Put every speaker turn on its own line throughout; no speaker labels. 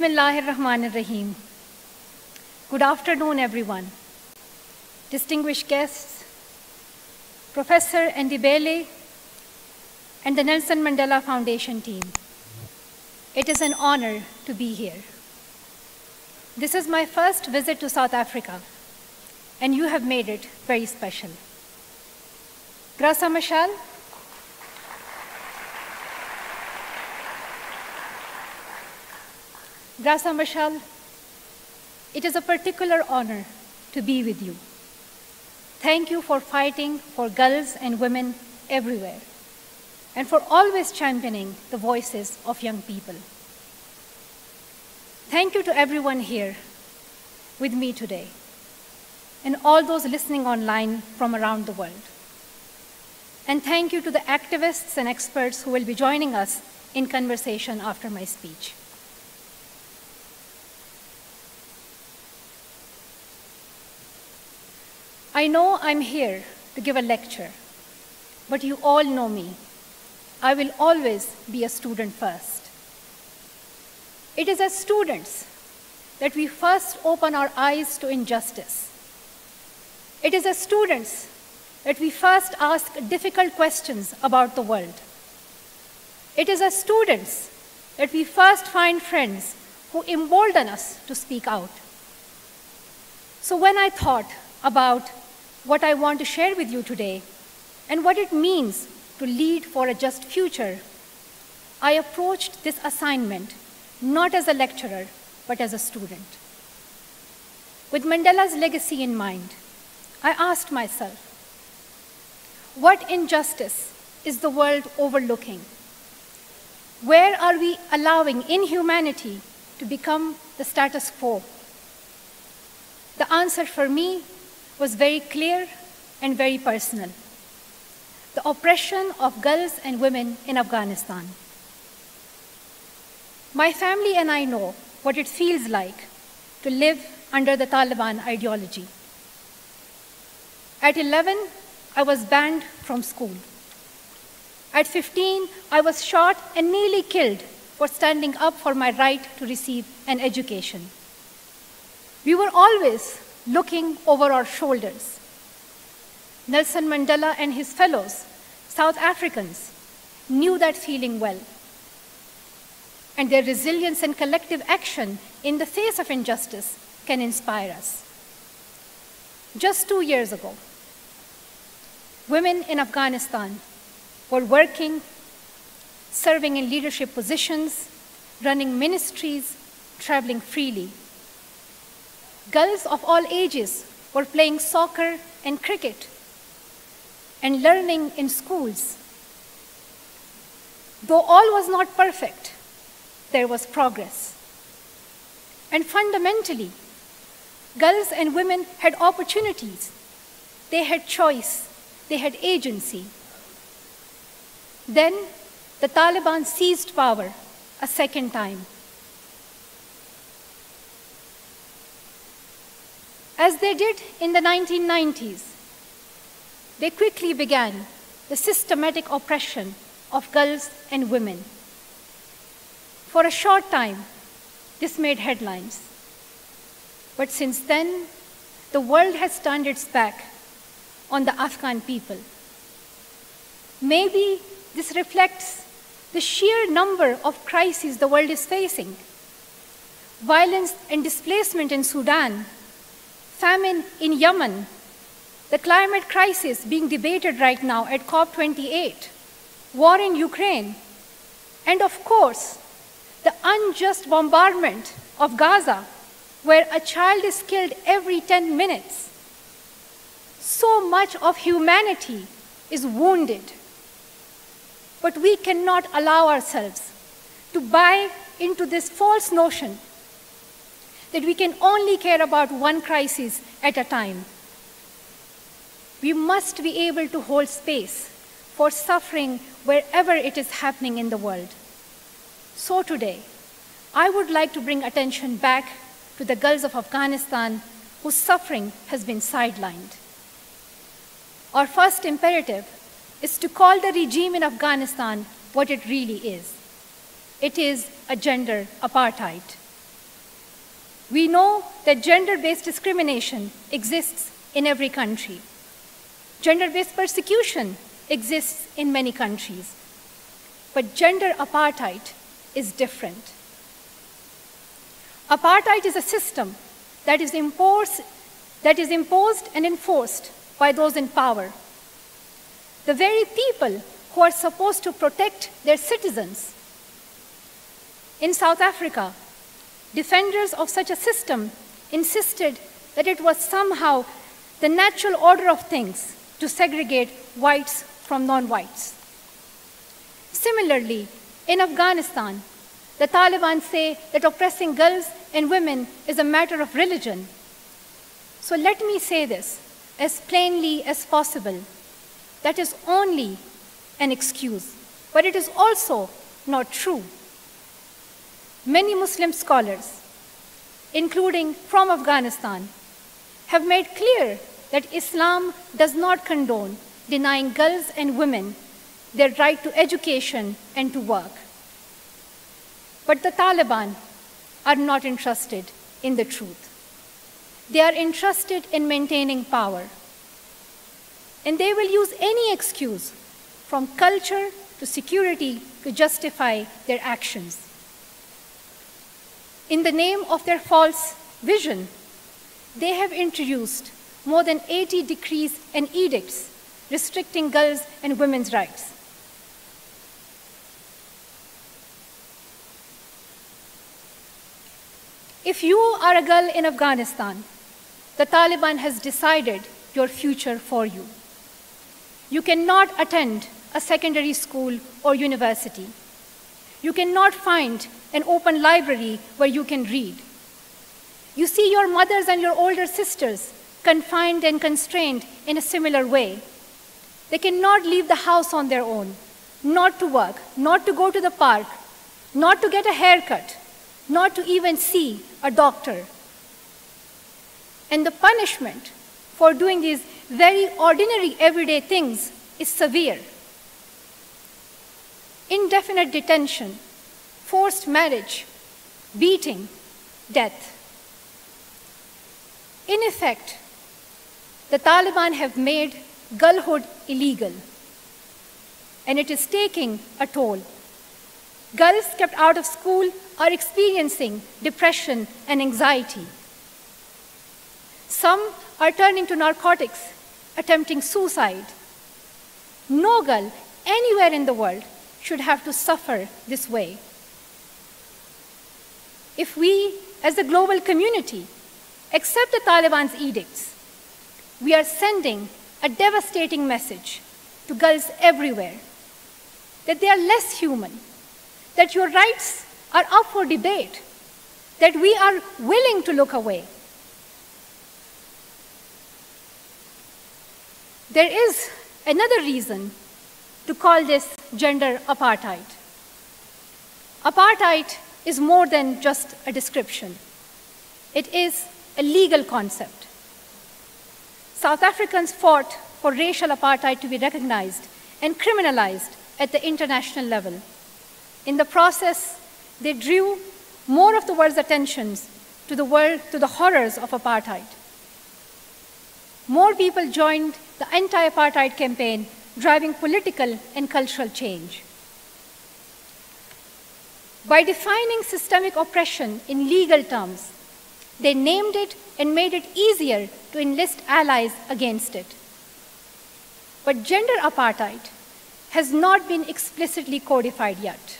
Bismillahirrahmanirrahim. Good afternoon, everyone. Distinguished guests, Professor Ndibele, and the Nelson Mandela Foundation team. It is an honor to be here. This is my first visit to South Africa, and you have made it very special. Grasa Mashal. Grasa Mashal, it is a particular honor to be with you. Thank you for fighting for girls and women everywhere, and for always championing the voices of young people. Thank you to everyone here with me today, and all those listening online from around the world. And thank you to the activists and experts who will be joining us in conversation after my speech. I know I'm here to give a lecture, but you all know me. I will always be a student first. It is as students that we first open our eyes to injustice. It is as students that we first ask difficult questions about the world. It is as students that we first find friends who embolden us to speak out. So when I thought about what I want to share with you today and what it means to lead for a just future, I approached this assignment not as a lecturer, but as a student. With Mandela's legacy in mind, I asked myself, what injustice is the world overlooking? Where are we allowing inhumanity to become the status quo? The answer for me was very clear and very personal: the oppression of girls and women in Afghanistan. My family and I know what it feels like to live under the Taliban ideology. At 11, I was banned from school. At 15, I was shot and nearly killed for standing up for my right to receive an education. We were always looking over our shoulders. Nelson Mandela and his fellows, South Africans, knew that feeling well. And their resilience and collective action in the face of injustice can inspire us. Just 2 years ago, women in Afghanistan were working, serving in leadership positions, running ministries, traveling freely. Girls of all ages were playing soccer and cricket and learning in schools. Though all was not perfect, there was progress. And fundamentally, girls and women had opportunities. They had choice. They had agency. Then the Taliban seized power a second time. As they did in the 1990s, they quickly began the systematic oppression of girls and women. For a short time, this made headlines. But since then, the world has turned its back on the Afghan people. Maybe this reflects the sheer number of crises the world is facing: violence and displacement in Sudan, famine in Yemen, the climate crisis being debated right now at COP28, war in Ukraine, and of course, the unjust bombardment of Gaza, where a child is killed every 10 minutes. So much of humanity is wounded. But we cannot allow ourselves to buy into this false notion that we can only care about one crisis at a time. We must be able to hold space for suffering wherever it is happening in the world. So today, I would like to bring attention back to the girls of Afghanistan whose suffering has been sidelined. Our first imperative is to call the regime in Afghanistan what it really is. It is a gender apartheid. We know that gender-based discrimination exists in every country. Gender-based persecution exists in many countries. But gender apartheid is different. Apartheid is a system that is imposed and enforced by those in power. The very people who are supposed to protect their citizens. In South Africa, defenders of such a system insisted that it was somehow the natural order of things to segregate whites from non-whites. Similarly, in Afghanistan, the Taliban say that oppressing girls and women is a matter of religion. So let me say this as plainly as possible. That is only an excuse, but it is also not true. Many Muslim scholars, including from Afghanistan, have made clear that Islam does not condone denying girls and women their right to education and to work. But the Taliban are not interested in the truth. They are interested in maintaining power. And they will use any excuse, from culture to security, to justify their actions. In the name of their false vision, they have introduced more than 80 decrees and edicts restricting girls' and women's rights. If you are a girl in Afghanistan, the Taliban has decided your future for you. You cannot attend a secondary school or university. You cannot find an open library where you can read. You see your mothers and your older sisters confined and constrained in a similar way. They cannot leave the house on their own, not to work, not to go to the park, not to get a haircut, not to even see a doctor. And the punishment for doing these very ordinary everyday things is severe. Indefinite detention, forced marriage, beating, death. In effect, the Taliban have made girlhood illegal, and it is taking a toll. Girls kept out of school are experiencing depression and anxiety. Some are turning to narcotics, attempting suicide. No girl anywhere in the world should have to suffer this way. If we, as a global community, accept the Taliban's edicts, we are sending a devastating message to girls everywhere that they are less human, that your rights are up for debate, that we are willing to look away. There is another reason to call this gender apartheid. Apartheid is more than just a description. It is a legal concept. South Africans fought for racial apartheid to be recognized and criminalized at the international level. In the process, they drew more of the world's attentions to the horrors of apartheid. More people joined the anti-apartheid campaign, driving political and cultural change. By defining systemic oppression in legal terms, they named it and made it easier to enlist allies against it. But gender apartheid has not been explicitly codified yet.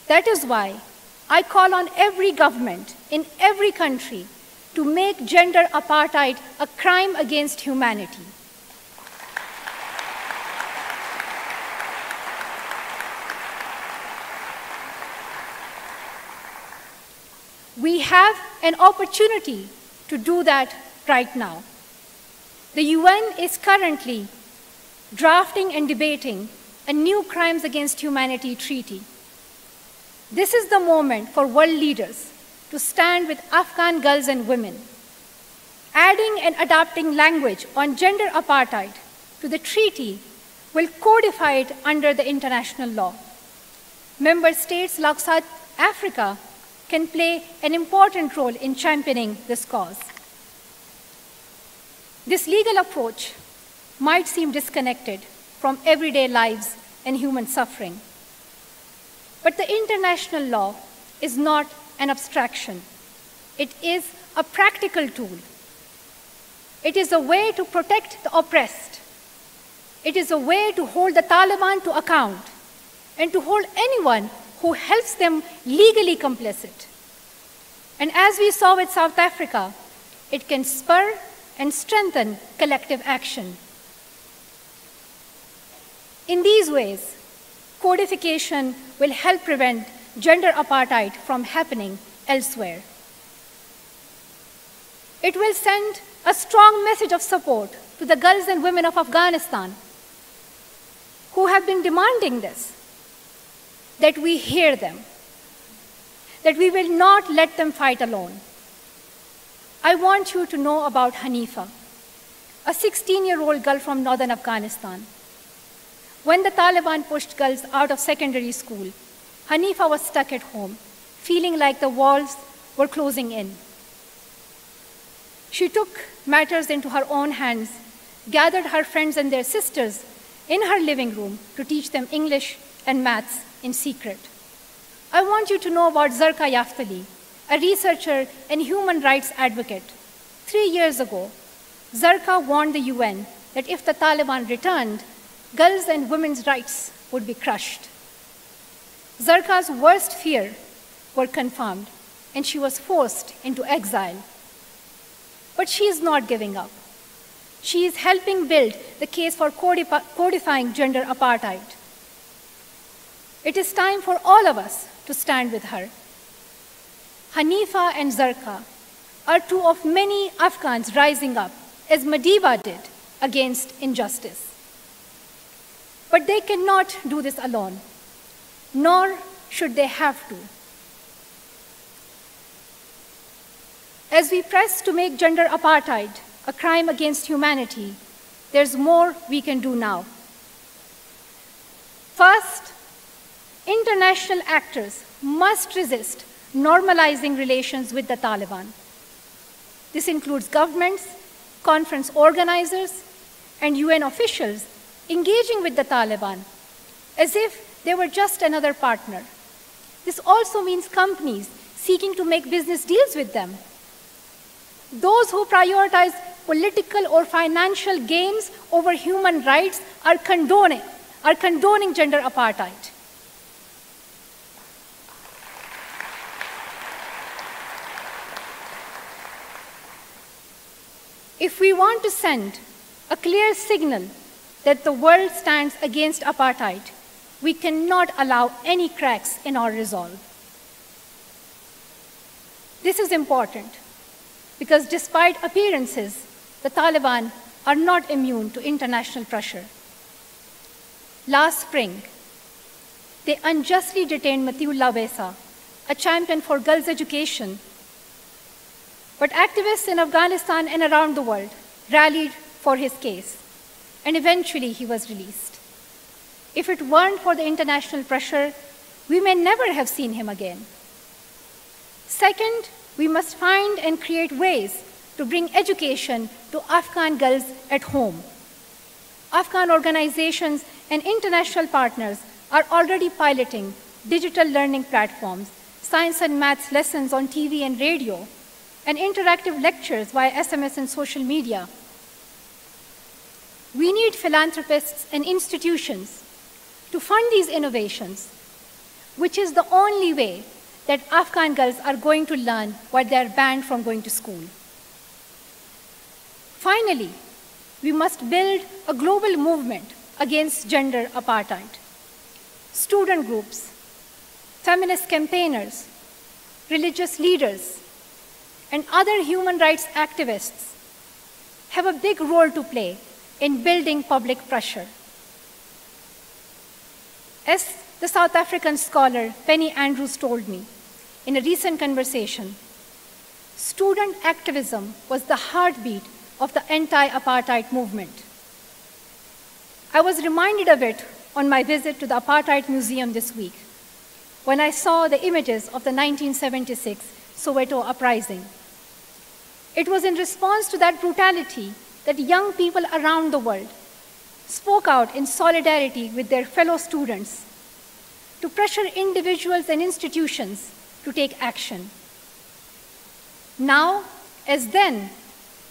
That is why I call on every government in every country to make gender apartheid a crime against humanity. We have an opportunity to do that right now. The UN is currently drafting and debating a new Crimes Against Humanity treaty. This is the moment for world leaders to stand with Afghan girls and women. Adding and adapting language on gender apartheid to the treaty will codify it under the international law. Member states like South Africa can play an important role in championing this cause. This legal approach might seem disconnected from everyday lives and human suffering. But the international law is not an abstraction. It is a practical tool. It is a way to protect the oppressed. It is a way to hold the Taliban to account and to hold anyone who helps them legally complicit. And as we saw with South Africa, it can spur and strengthen collective action. In these ways, codification will help prevent gender apartheid from happening elsewhere. It will send a strong message of support to the girls and women of Afghanistan who have been demanding this, that we hear them, that we will not let them fight alone. I want you to know about Hanifa, a 16-year-old girl from northern Afghanistan. When the Taliban pushed girls out of secondary school, Hanifa was stuck at home, feeling like the walls were closing in. She took matters into her own hands, gathered her friends and their sisters in her living room to teach them English and maths in secret. I want you to know about Zarqa Yaftali, a researcher and human rights advocate. 3 years ago, Zarqa warned the UN that if the Taliban returned, girls' and women's rights would be crushed. Zarqa's worst fear were confirmed, and she was forced into exile. But she is not giving up. She is helping build the case for codifying gender apartheid. It is time for all of us to stand with her. Hanifa and Zarqa are two of many Afghans rising up, as Madiba did, against injustice. But they cannot do this alone, nor should they have to. As we press to make gender apartheid a crime against humanity, there's more we can do now. First, international actors must resist normalizing relations with the Taliban. This includes governments, conference organizers, and UN officials engaging with the Taliban as if they were just another partner. This also means companies seeking to make business deals with them. Those who prioritize political or financial gains over human rights are condoning gender apartheid. If we want to send a clear signal that the world stands against apartheid, we cannot allow any cracks in our resolve. This is important because despite appearances, the Taliban are not immune to international pressure. Last spring, they unjustly detained Matiullah Wesa, a champion for girls' education. But activists in Afghanistan and around the world rallied for his case, and eventually he was released. If it weren't for the international pressure, we may never have seen him again. Second, we must find and create ways to bring education to Afghan girls at home. Afghan organizations and international partners are already piloting digital learning platforms, science and maths lessons on TV and radio, and interactive lectures via SMS and social media. We need philanthropists and institutions to fund these innovations, which is the only way that Afghan girls are going to learn while they are banned from going to school. Finally, we must build a global movement against gender apartheid. Student groups, feminist campaigners, religious leaders, and other human rights activists have a big role to play in building public pressure. As the South African scholar Penny Andrews told me in a recent conversation, student activism was the heartbeat of the anti-apartheid movement. I was reminded of it on my visit to the Apartheid Museum this week. when I saw the images of the 1976 Soweto uprising. It was in response to that brutality that young people around the world spoke out in solidarity with their fellow students to pressure individuals and institutions to take action. Now, as then,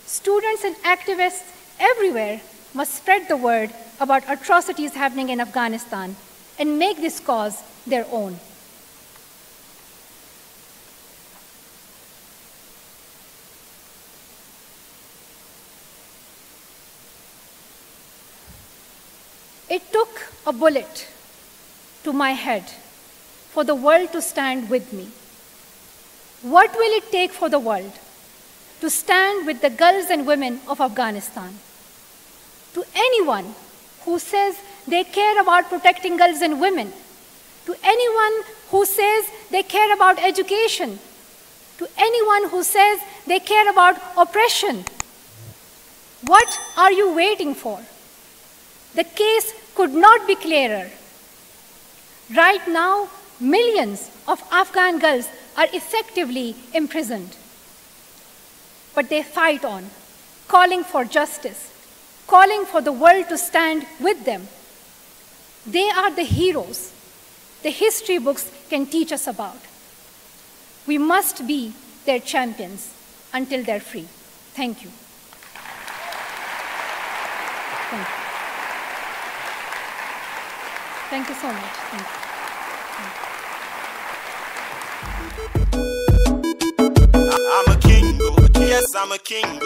students and activists everywhere must spread the word about atrocities happening in Afghanistan and make this cause their own. It took a bullet to my head for the world to stand with me. What will it take for the world to stand with the girls and women of Afghanistan? To anyone who says they care about protecting girls and women, to anyone who says they care about education, to anyone who says they care about oppression, what are you waiting for? The case could not be clearer. Right now, millions of Afghan girls are effectively imprisoned. But they fight on, calling for justice, calling for the world to stand with them. They are the heroes the history books can teach us about. We must be their champions until they're free. Thank you. Thank you. Thank you so much. Thank you.
I'm a king, yes, I'm a king,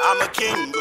I'm a king,